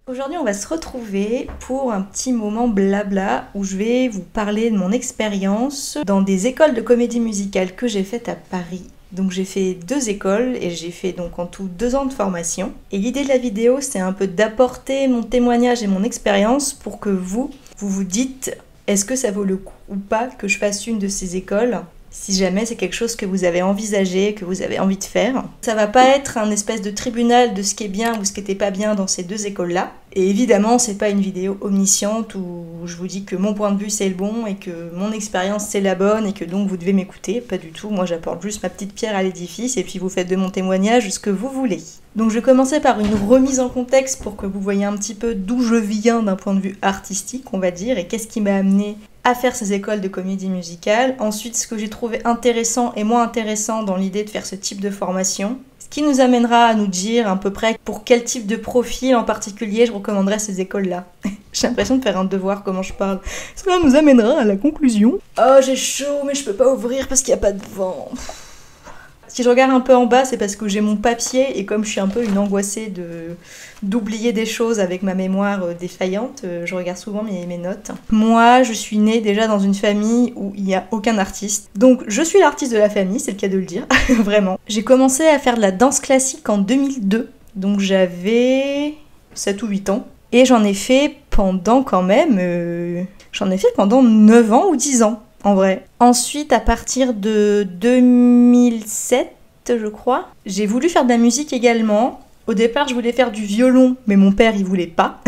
Aujourd'hui, on va se retrouver pour un petit moment blabla où je vais vous parler de mon expérience dans des écoles de comédie musicale que j'ai faites à Paris. Donc j'ai fait 2 écoles et j'ai fait donc en tout 2 ans de formation. Et l'idée de la vidéo, c'est un peu d'apporter mon témoignage et mon expérience pour que vous vous dites est-ce que ça vaut le coup ou pas que je fasse une de ces écoles si jamais c'est quelque chose que vous avez envisagé, que vous avez envie de faire. Ça va pas être un espèce de tribunal de ce qui est bien ou ce qui n'était pas bien dans ces 2 écoles-là. Et évidemment, c'est pas une vidéo omnisciente où je vous dis que mon point de vue c'est le bon et que mon expérience c'est la bonne et que donc vous devez m'écouter. Pas du tout, moi j'apporte juste ma petite pierre à l'édifice et puis vous faites de mon témoignage ce que vous voulez. Donc je vais commencer par une remise en contexte pour que vous voyez un petit peu d'où je viens d'un point de vue artistique, on va dire, et qu'est-ce qui m'a amené à faire ces écoles de comédie musicale. Ensuite, ce que j'ai trouvé intéressant et moins intéressant dans l'idée de faire ce type de formation. Ce qui nous amènera à nous dire à peu près pour quel type de profil en particulier je recommanderais ces écoles-là. J'ai l'impression de faire un devoir comment je parle. Cela nous amènera à la conclusion. Oh, j'ai chaud, mais je peux pas ouvrir parce qu'il n'y a pas de vent. Si je regarde un peu en bas, c'est parce que j'ai mon papier et comme je suis un peu une angoissée d'oublier des choses avec ma mémoire défaillante, je regarde souvent mes notes. Moi, je suis née déjà dans une famille où il n'y a aucun artiste. Donc, je suis l'artiste de la famille, c'est le cas de le dire, vraiment. J'ai commencé à faire de la danse classique en 2002, donc j'avais 7 ou 8 ans. Et j'en ai fait pendant quand même... j'en ai fait pendant 9 ans ou 10 ans. En vrai. Ensuite, à partir de 2007, je crois, j'ai voulu faire de la musique également. Au départ, je voulais faire du violon, mais mon père, il voulait pas.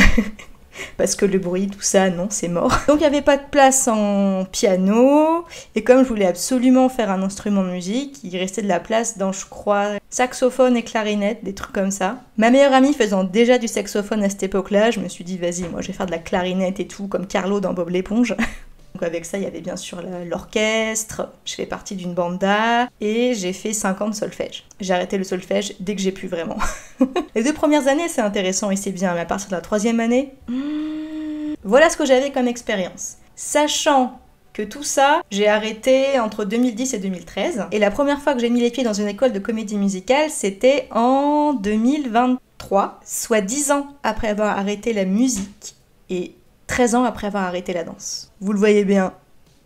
Parce que le bruit, tout ça, non, c'est mort. Donc, il n'y avait pas de place en piano. Et comme je voulais absolument faire un instrument de musique, il restait de la place dans, je crois, saxophone et clarinette, des trucs comme ça. Ma meilleure amie faisant déjà du saxophone à cette époque-là, je me suis dit, vas-y, moi, je vais faire de la clarinette et tout, comme Carlo dans Bob l'éponge. Donc avec ça, il y avait bien sûr l'orchestre, je fais partie d'une banda et j'ai fait 5 ans de solfège. J'ai arrêté le solfège dès que j'ai pu vraiment. Les 2 premières années, c'est intéressant et c'est bien, mais à partir de la 3e année, voilà ce que j'avais comme expérience. Sachant que tout ça, j'ai arrêté entre 2010 et 2013. Et la première fois que j'ai mis les pieds dans une école de comédie musicale, c'était en 2023, soit 10 ans après avoir arrêté la musique et 13 ans après avoir arrêté la danse. Vous le voyez bien,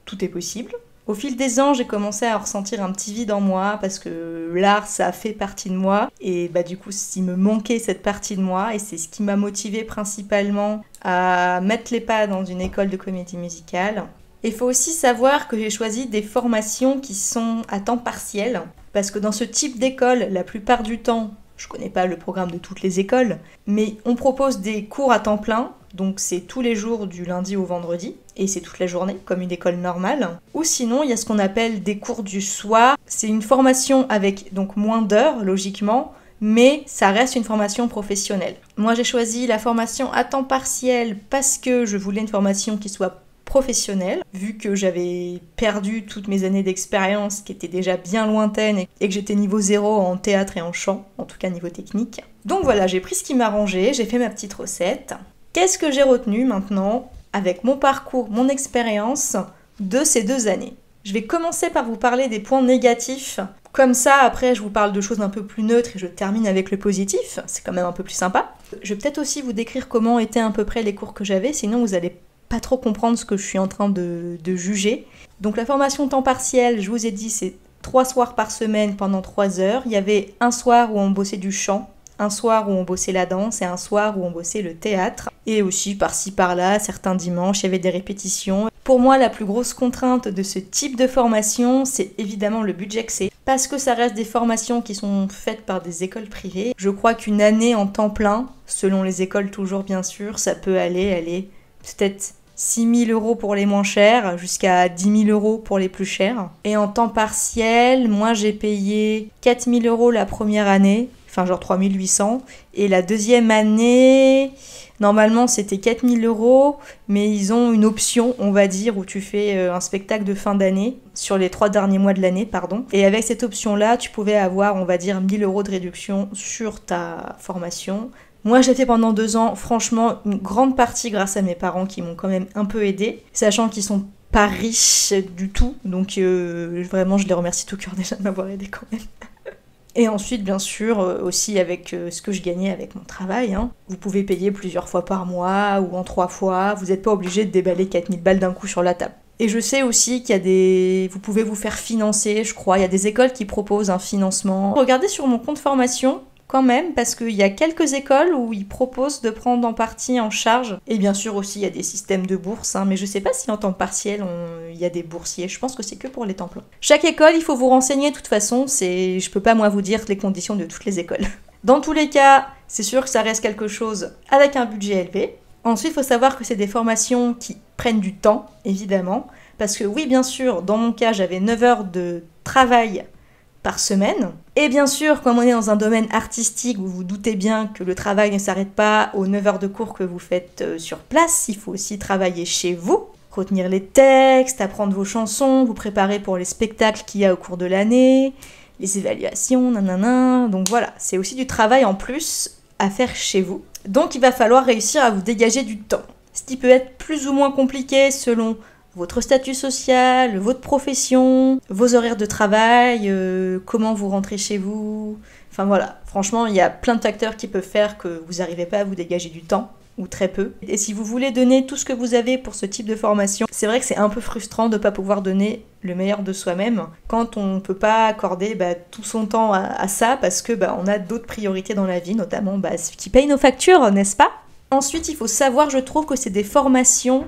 tout est possible. Au fil des ans, j'ai commencé à ressentir un petit vide en moi parce que l'art, ça a fait partie de moi. Et bah du coup, il me manquait cette partie de moi et c'est ce qui m'a motivée principalement à mettre les pas dans une école de comédie musicale. Il faut aussi savoir que j'ai choisi des formations qui sont à temps partiel parce que dans ce type d'école, la plupart du temps, je connais pas le programme de toutes les écoles, mais on propose des cours à temps plein. Donc c'est tous les jours du lundi au vendredi, et c'est toute la journée, comme une école normale. Ou sinon, il y a ce qu'on appelle des cours du soir. C'est une formation avec donc moins d'heures, logiquement, mais ça reste une formation professionnelle. Moi, j'ai choisi la formation à temps partiel parce que je voulais une formation qui soit professionnelle, vu que j'avais perdu toutes mes années d'expérience qui étaient déjà bien lointaines et que j'étais niveau 0 en théâtre et en chant, en tout cas niveau technique. Donc voilà, j'ai pris ce qui m'arrangeait, j'ai fait ma petite recette. Qu'est-ce que j'ai retenu maintenant avec mon parcours, mon expérience de ces 2 années? Je vais commencer par vous parler des points négatifs. Comme ça, après, je vous parle de choses un peu plus neutres et je termine avec le positif. C'est quand même un peu plus sympa. Je vais peut-être aussi vous décrire comment étaient à peu près les cours que j'avais, sinon vous allez pas trop comprendre ce que je suis en train de juger. Donc la formation temps partiel, je vous ai dit, c'est 3 soirs par semaine pendant 3 heures. Il y avait un soir où on bossait du chant, un soir où on bossait la danse et un soir où on bossait le théâtre. Et aussi par-ci par-là, certains dimanches, il y avait des répétitions. Pour moi, la plus grosse contrainte de ce type de formation, c'est évidemment le budget que c'est. Parce que ça reste des formations qui sont faites par des écoles privées. Je crois qu'une année en temps plein, selon les écoles toujours bien sûr, ça peut aller peut-être 6 000 € pour les moins chers, jusqu'à 10 000 € pour les plus chers. Et en temps partiel, moi j'ai payé 4 000 € la première année, enfin genre 3 800, et la deuxième année, normalement c'était 4 000 €, mais ils ont une option, on va dire, où tu fais un spectacle de fin d'année, sur les 3 derniers mois de l'année, pardon. Et avec cette option-là, tu pouvais avoir, on va dire, 1 000 € de réduction sur ta formation. Moi, j'ai fait pendant 2 ans, franchement, une grande partie grâce à mes parents qui m'ont quand même un peu aidée, sachant qu'ils sont pas riches du tout, donc vraiment, je les remercie tout cœur déjà de m'avoir aidée quand même. Et ensuite, bien sûr, aussi avec ce que je gagnais avec mon travail. Hein. Vous pouvez payer plusieurs fois par mois ou en 3 fois. Vous n'êtes pas obligé de déballer 4000 balles d'un coup sur la table. Et je sais aussi qu'il y a des... Vous pouvez vous faire financer, je crois. Il y a des écoles qui proposent un financement. Regardez sur mon compte formation, quand même, parce qu'il y a quelques écoles où ils proposent de prendre en partie en charge. Et bien sûr aussi, il y a des systèmes de bourse, hein, mais je sais pas si en temps partiel, il y a des boursiers. Je pense que c'est que pour les temps pleins. Chaque école, il faut vous renseigner de toute façon. Je peux pas, moi, vous dire les conditions de toutes les écoles. Dans tous les cas, c'est sûr que ça reste quelque chose avec un budget élevé. Ensuite, il faut savoir que c'est des formations qui prennent du temps, évidemment. Parce que oui, bien sûr, dans mon cas, j'avais 9 heures de travail par semaine. Et bien sûr, comme on est dans un domaine artistique, vous vous doutez bien que le travail ne s'arrête pas aux 9 heures de cours que vous faites sur place, il faut aussi travailler chez vous, retenir les textes, apprendre vos chansons, vous préparer pour les spectacles qu'il y a au cours de l'année, les évaluations, nanana. Donc voilà, c'est aussi du travail en plus à faire chez vous. Donc il va falloir réussir à vous dégager du temps. Ce qui peut être plus ou moins compliqué selon votre statut social, votre profession, vos horaires de travail, comment vous rentrez chez vous. Enfin voilà, franchement, il y a plein de facteurs qui peuvent faire que vous n'arrivez pas à vous dégager du temps, ou très peu. Et si vous voulez donner tout ce que vous avez pour ce type de formation, c'est vrai que c'est un peu frustrant de ne pas pouvoir donner le meilleur de soi-même quand on ne peut pas accorder tout son temps à ça parce que on a d'autres priorités dans la vie, notamment ce qui paye nos factures, n'est-ce pas? Ensuite, il faut savoir, je trouve, que c'est des formations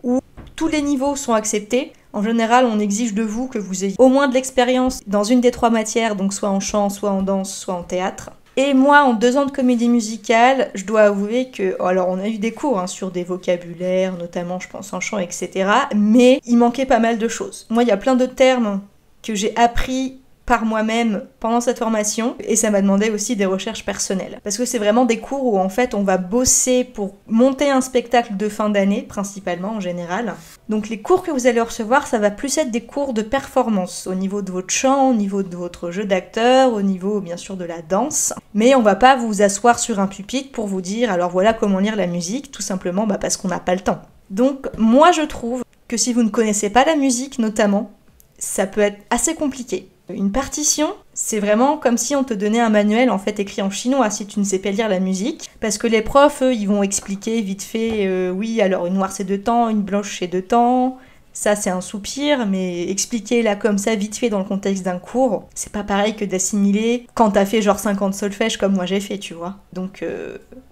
où tous les niveaux sont acceptés. En général, on exige de vous que vous ayez au moins de l'expérience dans une des 3 matières, donc soit en chant, soit en danse, soit en théâtre. Et moi, en 2 ans de comédie musicale, je dois avouer que... Alors, on a eu des cours sur des vocabulaires, notamment, je pense, en chant, etc. Mais il manquait pas mal de choses. Moi, il y a plein de termes que j'ai appris par moi-même pendant cette formation et ça m'a demandé aussi des recherches personnelles parce que c'est vraiment des cours où en fait on va bosser pour monter un spectacle de fin d'année principalement en général. Donc les cours que vous allez recevoir, ça va plus être des cours de performance au niveau de votre chant, au niveau de votre jeu d'acteur, au niveau bien sûr de la danse, mais on va pas vous asseoir sur un pupitre pour vous dire alors voilà comment lire la musique, tout simplement parce qu'on n'a pas le temps. Donc moi je trouve que si vous ne connaissez pas la musique notamment, ça peut être assez compliqué. Une partition, c'est vraiment comme si on te donnait un manuel en fait écrit en chinois si tu ne sais pas lire la musique. Parce que les profs, eux, ils vont expliquer vite fait, oui, alors une noire c'est 2 temps, une blanche c'est 2 temps, ça c'est un soupir, mais expliquer là comme ça vite fait dans le contexte d'un cours, c'est pas pareil que d'assimiler quand t'as fait genre 50 solfèges comme moi j'ai fait, tu vois. Donc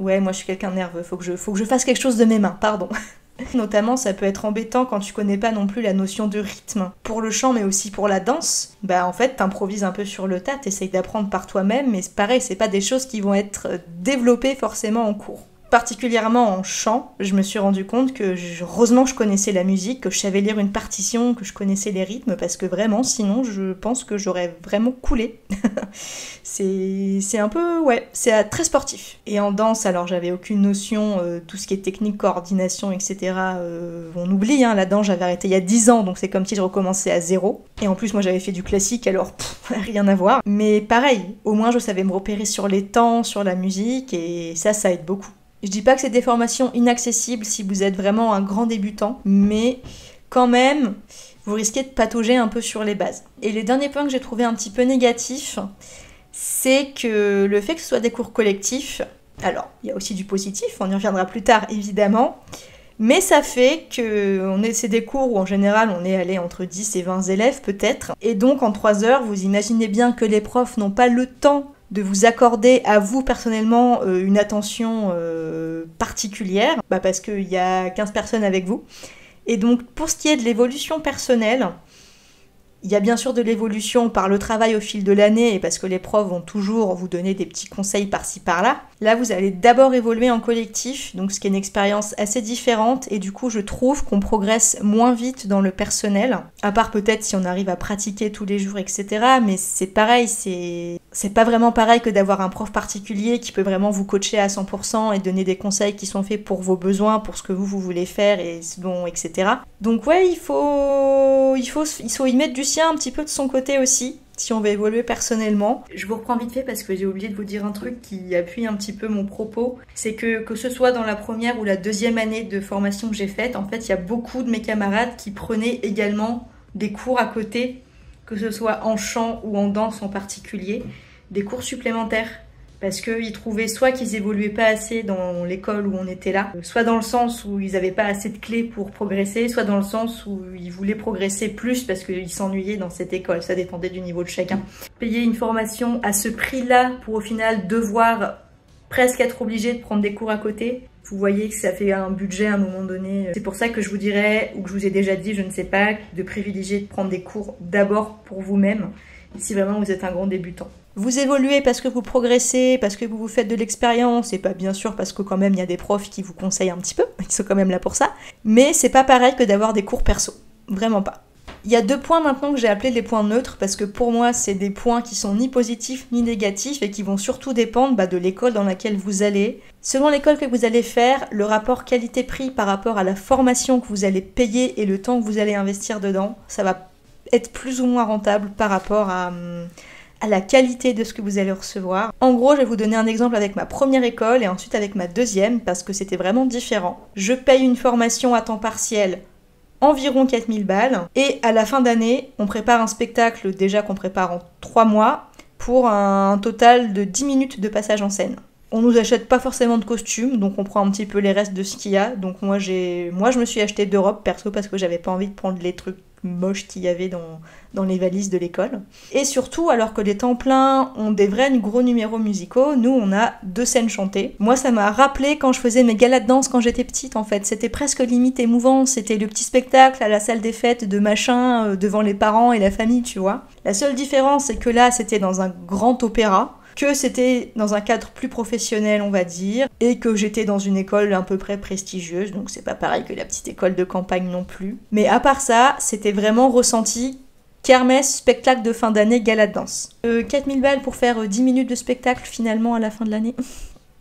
ouais, moi je suis quelqu'un de nerveux, faut que je fasse quelque chose de mes mains, pardon. Notamment, ça peut être embêtant quand tu connais pas non plus la notion de rythme. Pour le chant, mais aussi pour la danse, en fait, t'improvises un peu sur le tas, t'essayes d'apprendre par toi-même, mais c'est pareil, c'est pas des choses qui vont être développées forcément en cours. Particulièrement en chant, je me suis rendu compte que heureusement je connaissais la musique, que je savais lire une partition, que je connaissais les rythmes, parce que vraiment, sinon, je pense que j'aurais vraiment coulé. C'est un peu, ouais, c'est très sportif. Et en danse, alors j'avais aucune notion, tout ce qui est technique, coordination, etc. On oublie, la danse, j'avais arrêté il y a 10 ans, donc c'est comme si je recommençais à zéro. Et en plus, moi j'avais fait du classique, alors rien à voir. Mais pareil, au moins je savais me repérer sur les temps, sur la musique, et ça aide beaucoup. Je dis pas que c'est des formations inaccessibles si vous êtes vraiment un grand débutant, mais quand même, vous risquez de patauger un peu sur les bases. Et les derniers points que j'ai trouvé un petit peu négatifs, c'est que le fait que ce soit des cours collectifs, alors il y a aussi du positif, on y reviendra plus tard évidemment, mais ça fait que c'est des cours où en général on est allé entre 10 et 20 élèves peut-être, et donc en 3 heures, vous imaginez bien que les profs n'ont pas le temps de vous accorder à vous personnellement une attention particulière, parce qu'il y a 15 personnes avec vous. Et donc pour ce qui est de l'évolution personnelle, il y a bien sûr de l'évolution par le travail au fil de l'année et parce que les profs vont toujours vous donner des petits conseils par-ci par-là. Là, vous allez d'abord évoluer en collectif, donc ce qui est une expérience assez différente et du coup, je trouve qu'on progresse moins vite dans le personnel, à part peut-être si on arrive à pratiquer tous les jours, etc. Mais c'est pareil, c'est pas vraiment pareil que d'avoir un prof particulier qui peut vraiment vous coacher à 100% et donner des conseils qui sont faits pour vos besoins, pour ce que vous voulez faire et ce dont, etc. Donc ouais, il faut y mettre du sien un petit peu de son côté aussi, si on veut évoluer personnellement. Je vous reprends vite fait parce que j'ai oublié de vous dire un truc qui appuie un petit peu mon propos. C'est que ce soit dans la première ou la deuxième année de formation que j'ai faite, en fait, il y a beaucoup de mes camarades qui prenaient également des cours à côté, que ce soit en chant ou en danse en particulier. des cours supplémentaires. Parce qu'ils trouvaient soit qu'ils évoluaient pas assez dans l'école où on était là, soit dans le sens où ils avaient pas assez de clés pour progresser, soit dans le sens où ils voulaient progresser plus parce qu'ils s'ennuyaient dans cette école. Ça dépendait du niveau de chacun. Payer une formation à ce prix-là pour au final devoir presque être obligé de prendre des cours à côté, vous voyez que ça fait un budget à un moment donné. C'est pour ça que je vous dirais, ou que je vous ai déjà dit, je ne sais pas, de privilégier de prendre des cours d'abord pour vous-même, si vraiment vous êtes un grand débutant. Vous évoluez parce que vous progressez, parce que vous faites de l'expérience, et pas bien sûr parce que quand même il y a des profs qui vous conseillent un petit peu, ils sont quand même là pour ça, mais c'est pas pareil que d'avoir des cours perso, vraiment pas. Il y a 2 points maintenant que j'ai appelés les points neutres, parce que pour moi c'est des points qui sont ni positifs ni négatifs et qui vont surtout dépendre de l'école dans laquelle vous allez. Selon l'école que vous allez faire, le rapport qualité-prix par rapport à la formation que vous allez payer et le temps que vous allez investir dedans, ça va être plus ou moins rentable par rapport à la qualité de ce que vous allez recevoir. En gros, je vais vous donner un exemple avec ma première école et ensuite avec ma deuxième parce que c'était vraiment différent. Je paye une formation à temps partiel environ 4000 balles et à la fin d'année, on prépare un spectacle déjà qu'on prépare en 3 mois pour un total de 10 minutes de passage en scène. On nous achète pas forcément de costumes, donc on prend un petit peu les restes de ce qu'il y a. Donc moi je me suis acheté 2 robes perso parce que j'avais pas envie de prendre les trucs moches qu'il y avait dans les valises de l'école. Et surtout, alors que les temps pleins ont des vrais gros numéros musicaux, nous on a 2 scènes chantées. Moi ça m'a rappelé quand je faisais mes galas de danse quand j'étais petite en fait. C'était presque limite émouvant, c'était le petit spectacle à la salle des fêtes de machin devant les parents et la famille, tu vois. La seule différence c'est que là c'était dans un grand opéra, que c'était dans un cadre plus professionnel, on va dire, et que j'étais dans une école à peu près prestigieuse, donc c'est pas pareil que la petite école de campagne non plus. Mais à part ça, c'était vraiment ressenti kermesse, spectacle de fin d'année, gala de danse. 4000 balles pour faire 10 minutes de spectacle finalement à la fin de l'année,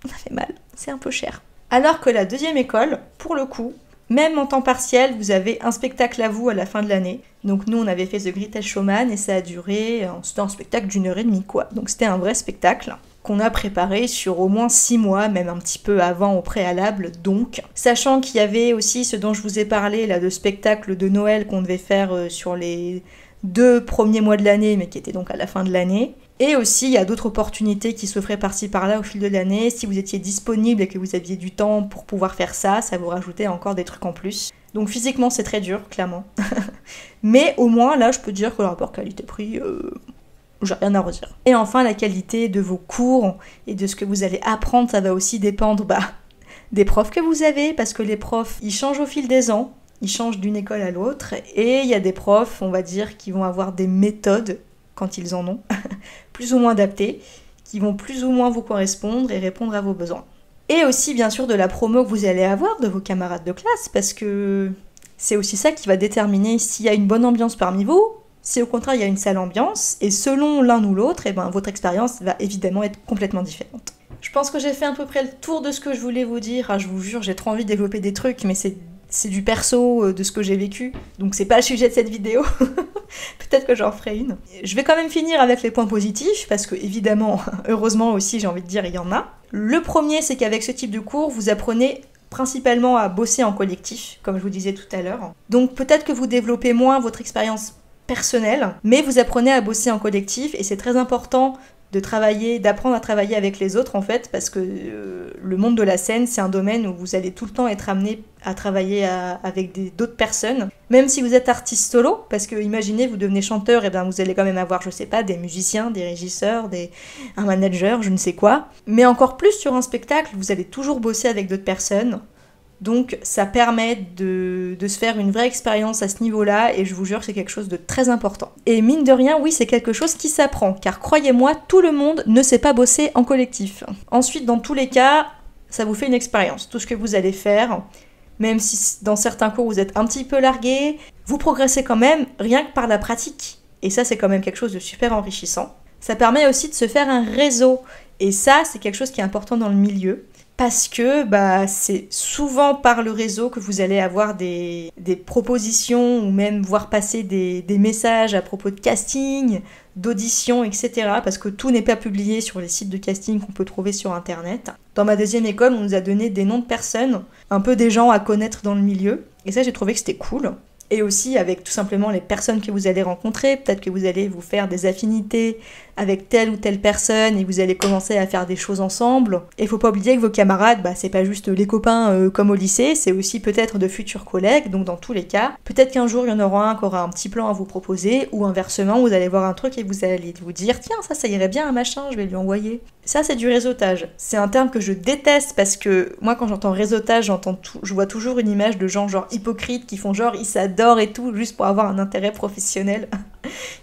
ça fait mal, c'est un peu cher. Alors que la deuxième école, pour le coup, même en temps partiel, vous avez un spectacle à vous à la fin de l'année. Donc nous, on avait fait The Greatest Showman et ça a duré, c'était un spectacle d'1h30 quoi. Donc c'était un vrai spectacle qu'on a préparé sur au moins 6 mois, même un petit peu avant au préalable donc. Sachant qu'il y avait aussi ce dont je vous ai parlé, là, de spectacle de Noël qu'on devait faire sur les 2 premiers mois de l'année, mais qui était donc à la fin de l'année. Et aussi, il y a d'autres opportunités qui s'offraient par-ci par-là au fil de l'année. Si vous étiez disponible et que vous aviez du temps pour pouvoir faire ça, ça vous rajoutait encore des trucs en plus. Donc physiquement, c'est très dur, clairement. Mais au moins, là, je peux dire que le rapport qualité-prix, j'ai rien à redire. Et enfin, la qualité de vos cours et de ce que vous allez apprendre, ça va aussi dépendre des profs que vous avez, parce que les profs, ils changent au fil des ans. Ils changent d'une école à l'autre. Et il y a des profs, on va dire, qui vont avoir des méthodes, quand ils en ont, plus ou moins adaptés, qui vont plus ou moins vous correspondre et répondre à vos besoins. Et aussi, bien sûr, de la promo que vous allez avoir de vos camarades de classe, parce que c'est aussi ça qui va déterminer s'il y a une bonne ambiance parmi vous, si au contraire il y a une sale ambiance, et selon l'un ou l'autre, votre expérience va évidemment être complètement différente. Je pense que j'ai fait à peu près le tour de ce que je voulais vous dire. Je vous jure, j'ai trop envie de développer des trucs, mais c'est du perso, de ce que j'ai vécu, donc c'est pas le sujet de cette vidéo. Peut-être que j'en ferai une. Je vais quand même finir avec les points positifs, parce que évidemment, heureusement aussi, j'ai envie de dire, il y en a. Le premier, c'est qu'avec ce type de cours, vous apprenez principalement à bosser en collectif, comme je vous disais tout à l'heure. Donc peut-être que vous développez moins votre expérience personnelle, mais vous apprenez à bosser en collectif, et c'est très important d'apprendre à travailler avec les autres en fait, parce que le monde de la scène, c'est un domaine où vous allez tout le temps être amené à travailler avec d'autres personnes, même si vous êtes artiste solo, parce que imaginez, vous devenez chanteur, et bien vous allez quand même avoir, je sais pas, des musiciens, des régisseurs, un manager, je ne sais quoi, mais encore plus sur un spectacle, vous allez toujours bosser avec d'autres personnes. Donc ça permet de se faire une vraie expérience à ce niveau-là, et je vous jure que c'est quelque chose de très important. Et mine de rien, oui, c'est quelque chose qui s'apprend, car croyez-moi, tout le monde ne sait pas bosser en collectif. Ensuite, dans tous les cas, ça vous fait une expérience. Tout ce que vous allez faire, même si dans certains cours vous êtes un petit peu largué, vous progressez quand même rien que par la pratique. Et ça, c'est quand même quelque chose de super enrichissant. Ça permet aussi de se faire un réseau. Et ça, c'est quelque chose qui est important dans le milieu. Parce que c'est souvent par le réseau que vous allez avoir des propositions ou même voir passer des messages à propos de casting, d'audition, etc. Parce que tout n'est pas publié sur les sites de casting qu'on peut trouver sur internet. Dans ma deuxième école, on nous a donné des noms de personnes, un peu des gens à connaître dans le milieu. Et ça, j'ai trouvé que c'était cool. et aussi avec tout simplement les personnes que vous allez rencontrer. Peut-être que vous allez vous faire des affinités avec telle ou telle personne et vous allez commencer à faire des choses ensemble. Et il faut pas oublier que vos camarades, c'est pas juste les copains comme au lycée, c'est aussi peut-être de futurs collègues, donc dans tous les cas, peut-être qu'un jour il y en aura un qui aura un petit plan à vous proposer, ou inversement, vous allez voir un truc et vous allez vous dire tiens, ça irait bien à machin, je vais lui envoyer. Ça, c'est du réseautage. C'est un terme que je déteste parce que moi, quand j'entends réseautage, je vois toujours une image de gens genre hypocrites qui font genre ils s'adorent et tout juste pour avoir un intérêt professionnel.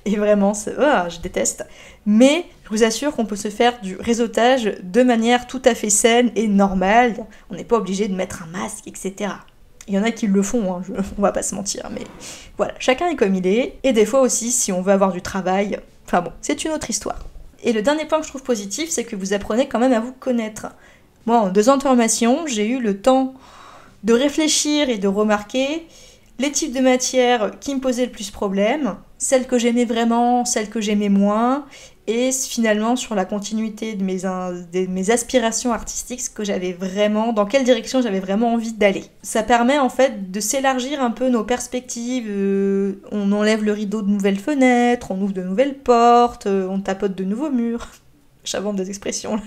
Et vraiment, je déteste. Mais je vous assure qu'on peut se faire du réseautage de manière tout à fait saine et normale. On n'est pas obligé de mettre un masque, etc. Il y en a qui le font, on va pas se mentir, mais voilà, chacun est comme il est. Et des fois aussi, si on veut avoir du travail, enfin bon, c'est une autre histoire. Et le dernier point que je trouve positif, c'est que vous apprenez quand même à vous connaître. Moi, en 2 ans de formation, j'ai eu le temps de réfléchir et de remarquer les types de matières qui me posaient le plus problème, celles que j'aimais vraiment, celles que j'aimais moins, et finalement sur la continuité de mes aspirations artistiques, ce que j'avais vraiment, dans quelle direction j'avais vraiment envie d'aller. Ça permet en fait de s'élargir un peu nos perspectives, on enlève le rideau de nouvelles fenêtres, on ouvre de nouvelles portes, on tapote de nouveaux murs. J'invente des expressions là.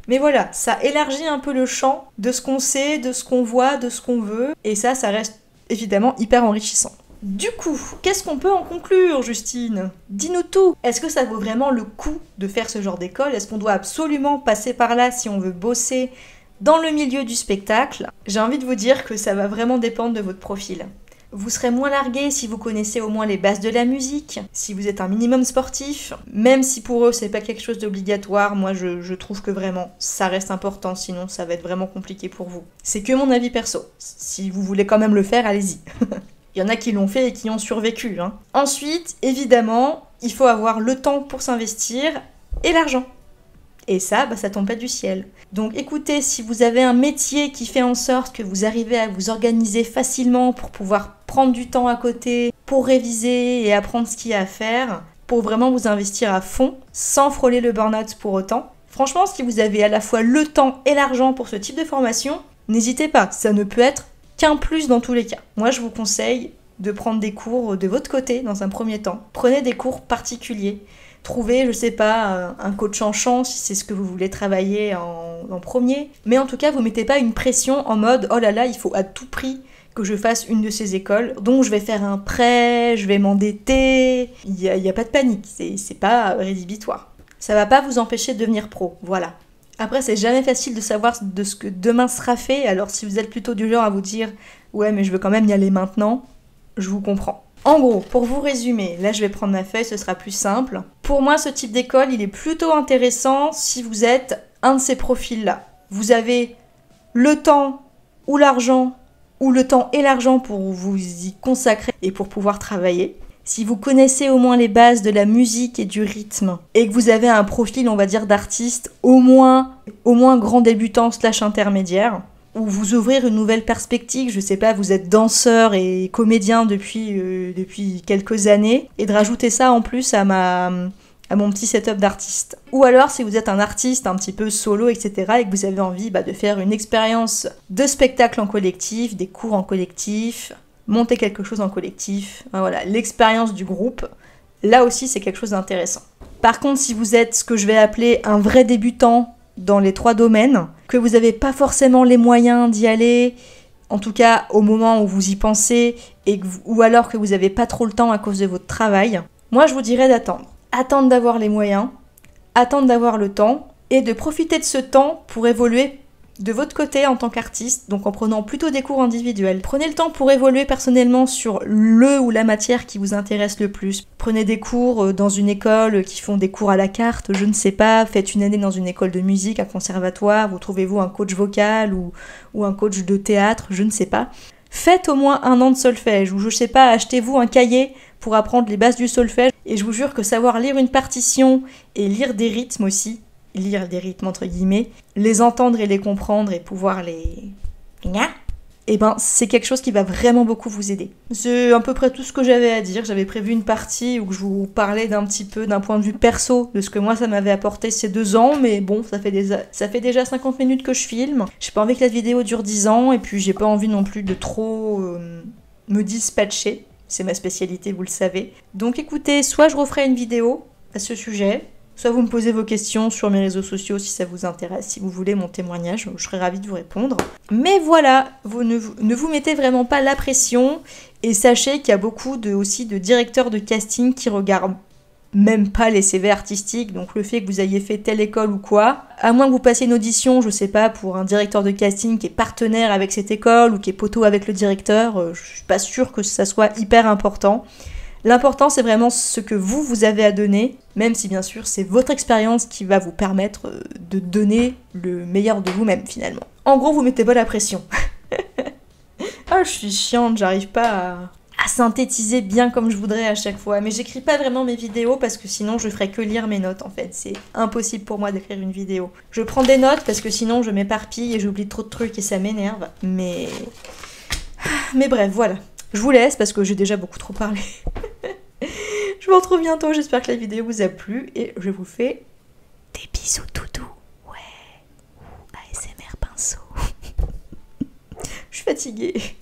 Mais voilà, ça élargit un peu le champ de ce qu'on sait, de ce qu'on voit, de ce qu'on veut, et ça reste évidemment hyper enrichissant. Du coup, qu'est-ce qu'on peut en conclure, Justine? Dis-nous tout. Est-ce que ça vaut vraiment le coup de faire ce genre d'école? Est-ce qu'on doit absolument passer par là si on veut bosser dans le milieu du spectacle? J'ai envie de vous dire que ça va vraiment dépendre de votre profil. Vous serez moins largué si vous connaissez au moins les bases de la musique, si vous êtes un minimum sportif, même si pour eux c'est pas quelque chose d'obligatoire, moi je trouve que vraiment ça reste important, sinon ça va être vraiment compliqué pour vous. C'est que mon avis perso. Si vous voulez quand même le faire, allez-y. Il y en a qui l'ont fait et qui ont survécu. Ensuite, évidemment, il faut avoir le temps pour s'investir et l'argent. Et ça tombe pas du ciel. Donc écoutez, si vous avez un métier qui fait en sorte que vous arrivez à vous organiser facilement pour pouvoir prendre du temps à côté, pour réviser et apprendre ce qu'il y a à faire, pour vraiment vous investir à fond, sans frôler le burn-out pour autant, franchement, si vous avez à la fois le temps et l'argent pour ce type de formation, n'hésitez pas, ça ne peut être qu'un plus dans tous les cas. Moi, je vous conseille de prendre des cours de votre côté dans un premier temps. Prenez des cours particuliers. Trouvez, je sais pas, un coach en chant si c'est ce que vous voulez travailler en premier. Mais en tout cas, vous mettez pas une pression en mode « Oh là là, il faut à tout prix que je fasse une de ces écoles, donc je vais faire un prêt, je vais m'endetter. » Il y a pas de panique, c'est pas rédhibitoire. Ça va pas vous empêcher de devenir pro, voilà. Après, c'est jamais facile de savoir de ce que demain sera fait, alors si vous êtes plutôt du genre à vous dire « Ouais, mais je veux quand même y aller maintenant », je vous comprends. En gros, pour vous résumer, là je vais prendre ma feuille, ce sera plus simple. Pour moi, ce type d'école, il est plutôt intéressant si vous êtes un de ces profils-là. Vous avez le temps ou l'argent, ou le temps et l'argent pour vous y consacrer et pour pouvoir travailler. Si vous connaissez au moins les bases de la musique et du rythme, et que vous avez un profil, on va dire, d'artiste au moins grand débutant / intermédiaire, ou vous ouvrir une nouvelle perspective, je sais pas, vous êtes danseur et comédien depuis quelques années, et de rajouter ça en plus à mon petit setup d'artiste. Ou alors si vous êtes un artiste un petit peu solo, etc., et que vous avez envie de faire une expérience de spectacle en collectif, des cours en collectif, monter quelque chose en collectif, voilà, l'expérience du groupe, là aussi c'est quelque chose d'intéressant. Par contre, si vous êtes ce que je vais appeler un vrai débutant dans les 3 domaines, que vous n'avez pas forcément les moyens d'y aller, en tout cas au moment où vous y pensez, ou alors que vous n'avez pas trop le temps à cause de votre travail, moi je vous dirais d'attendre. Attendre d'avoir les moyens, attendre d'avoir le temps, et de profiter de ce temps pour évoluer de votre côté en tant qu'artiste, donc en prenant plutôt des cours individuels. Prenez le temps pour évoluer personnellement sur le ou la matière qui vous intéresse le plus. Prenez des cours dans une école qui font des cours à la carte, je ne sais pas, faites une année dans une école de musique, un conservatoire, vous trouvez-vous un coach vocal ou un coach de théâtre, je ne sais pas. Faites au moins 1 an de solfège, ou je sais pas, achetez-vous un cahier pour apprendre les bases du solfège, et je vous jure que savoir lire une partition et lire des rythmes aussi, lire des rythmes entre guillemets, les entendre et les comprendre et pouvoir les... Eh ben, c'est quelque chose qui va vraiment beaucoup vous aider. C'est à peu près tout ce que j'avais à dire. J'avais prévu une partie où je vous parlais d'un petit peu d'un point de vue perso de ce que moi ça m'avait apporté ces 2 ans, mais bon, ça fait déjà 50 minutes que je filme. J'ai pas envie que la vidéo dure 10 ans, et puis j'ai pas envie non plus de trop me dispatcher. C'est ma spécialité, vous le savez. Donc écoutez, soit je referai une vidéo à ce sujet, soit vous me posez vos questions sur mes réseaux sociaux si ça vous intéresse, si vous voulez mon témoignage, je serai ravie de vous répondre. Mais voilà, vous ne vous mettez vraiment pas la pression, et sachez qu'il y a beaucoup aussi de directeurs de casting qui regardent même pas les CV artistiques, donc le fait que vous ayez fait telle école ou quoi, à moins que vous passiez une audition, je sais pas, pour un directeur de casting qui est partenaire avec cette école ou qui est poteau avec le directeur, je suis pas sûre que ça soit hyper important. L'important c'est vraiment ce que vous avez à donner, même si bien sûr c'est votre expérience qui va vous permettre de donner le meilleur de vous-même finalement. En gros, vous mettez pas la pression. Ah, je suis chiante, j'arrive pas à synthétiser bien comme je voudrais à chaque fois. Mais j'écris pas vraiment mes vidéos parce que sinon je ferais que lire mes notes en fait. C'est impossible pour moi d'écrire une vidéo. Je prends des notes parce que sinon je m'éparpille et j'oublie trop de trucs et ça m'énerve. Mais bref, voilà. Je vous laisse parce que j'ai déjà beaucoup trop parlé. Je vous retrouve bientôt, j'espère que la vidéo vous a plu et je vous fais des bisous tout doux. Ouais, ASMR pinceau. Je suis fatiguée.